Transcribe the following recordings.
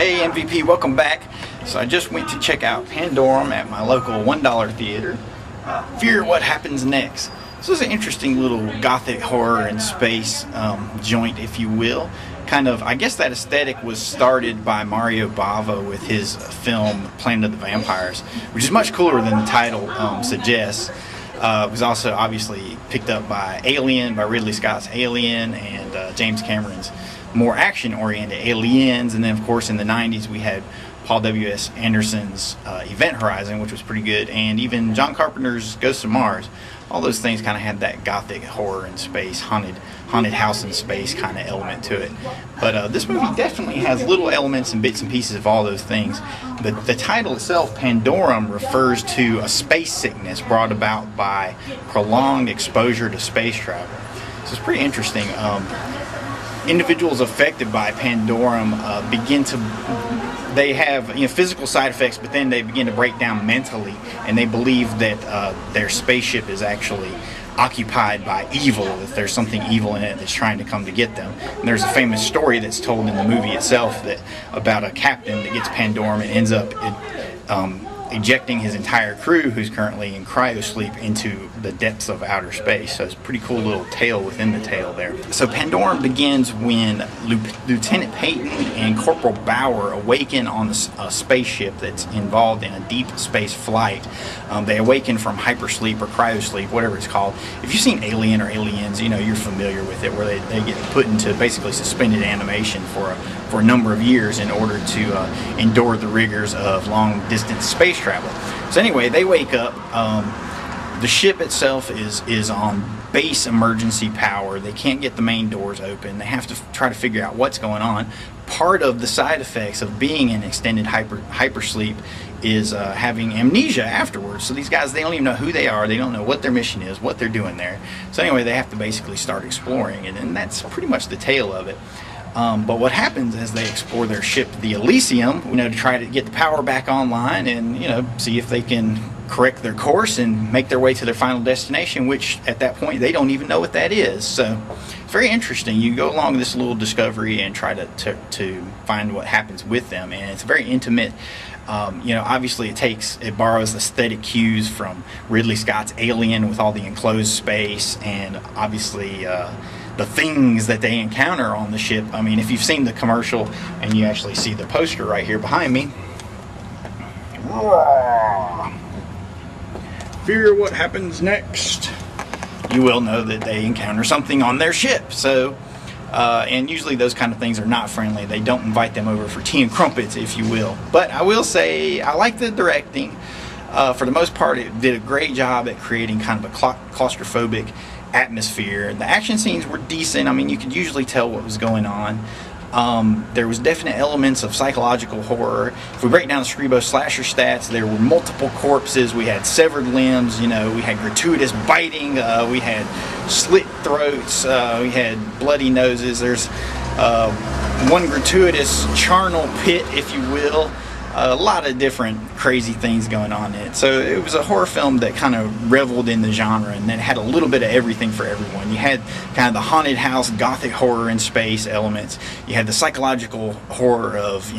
Hey MVP, welcome back. So I just went to check out Pandorum at my local $1 theater. Fear what happens next. So it's an interesting little gothic horror in space joint, if you will. Kind of, I guess that aesthetic was started by Mario Bava with his film Planet of the Vampires, which is much cooler than the title suggests. It was also obviously picked up by Alien, by Ridley Scott's Alien, and James Cameron's more action-oriented Aliens. And then, of course, in the 90s we had Paul W.S. Anderson's Event Horizon, which was pretty good, and even John Carpenter's Ghosts of Mars. All those things kind of had that gothic horror in space, haunted house in space kind of element to it. But this movie definitely has little elements and bits and pieces of all those things. The title itself, Pandorum, refers to a space sickness brought about by prolonged exposure to space travel. So it's pretty interesting. Individuals affected by Pandorum they have physical side effects, but then they begin to break down mentally, and they believe that their spaceship is actually occupied by evil, that there's something evil in it that's trying to come to get them. And there's a famous story that's told in the movie itself about a captain that gets Pandorum and ends up ejecting his entire crew, who's currently in cryosleep, into the depths of outer space. So it's a pretty cool little tale within the tale there. So Pandorum begins when Lieutenant Peyton and Corporal Bauer awaken on a spaceship that's involved in a deep space flight. They awaken from hypersleep or cryosleep, whatever it's called. If you've seen Alien or Aliens, you're familiar with it, where they get put into basically suspended animation for a number of years in order to endure the rigors of long distance space travel. So anyway, they wake up. The ship itself is on base emergency power. They can't get the main doors open. They have to try to figure out what's going on. Part of the side effects of being in extended hypersleep is having amnesia afterwards. So these guys, they don't even know who they are. They don't know what their mission is, what they're doing there. So anyway, they have to basically start exploring, and that's pretty much the tale of it. But what happens as they explore their ship, the Elysium, to try to get the power back online and, see if they can correct their course and make their way to their final destination, which at that point they don't even know what that is. So it's very interesting. You go along this little discovery and try to find what happens with them, and it's very intimate. Obviously it borrows aesthetic cues from Ridley Scott's Alien with all the enclosed space, and obviously the things that they encounter on the ship. I mean, if you've seen the commercial and you actually see the poster right here behind me, fear what happens next, you will know that they encounter something on their ship. So and usually those kind of things are not friendly. They don't invite them over for tea and crumpets, if you will. But I will say I like the directing. For the most part, it did a great job at creating kind of a claustrophobic atmosphere. The action scenes were decent. I mean, you could usually tell what was going on. There was definite elements of psychological horror. If we break down the Scribo slasher stats, there were multiple corpses. We had severed limbs. We had gratuitous biting. We had slit throats. We had bloody noses. There's one gratuitous charnel pit, if you will. A lot of different crazy things going on in it. So it was a horror film that kind of reveled in the genre, and then had a little bit of everything for everyone. You had kind of the haunted house, gothic horror in space elements. You had the psychological horror of,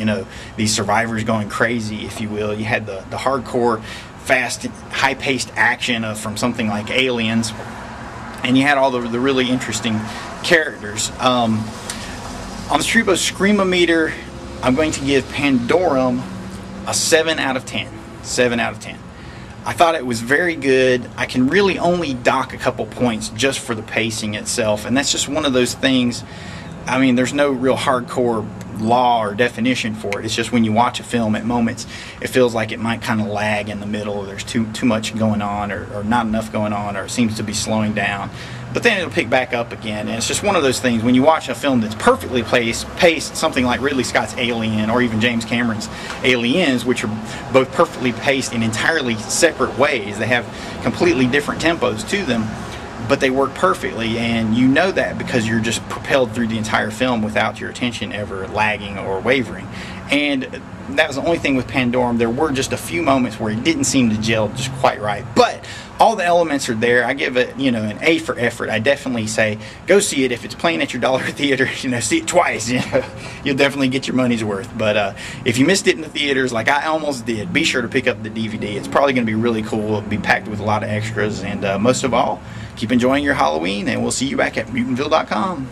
these survivors going crazy, if you will. You had the hardcore, fast, high-paced action from something like Aliens. And you had all the really interesting characters. On the Scribo Screamometer, I'm going to give Pandorum a 7 out of 10. 7 out of 10. I thought it was very good. I can really only dock a couple points just for the pacing itself, and that's just one of those things. I mean, there's no real hardcore law or definition for it. It's just when you watch a film at moments, it feels like it might kind of lag in the middle, or there's too much going on, or not enough going on, or it seems to be slowing down. But then it'll pick back up again, and it's just one of those things. When you watch a film that's perfectly paced, something like Ridley Scott's Alien or even James Cameron's Aliens, which are both perfectly paced in entirely separate ways. They have completely different tempos to them, but they work perfectly, and you know that because you're just propelled through the entire film without your attention ever lagging or wavering. And that was the only thing with Pandorum. There were just a few moments where it didn't seem to gel just quite right, but all the elements are there. I give it, you know, an A for effort. I definitely say go see it if it's playing at your dollar theater. You know, see it twice. You know, you'll definitely get your money's worth. But if you missed it in the theaters, like I almost did, be sure to pick up the DVD. It's probably going to be really cool. It'll be packed with a lot of extras, and most of all, keep enjoying your Halloween. And we'll see you back at Mutantville.com.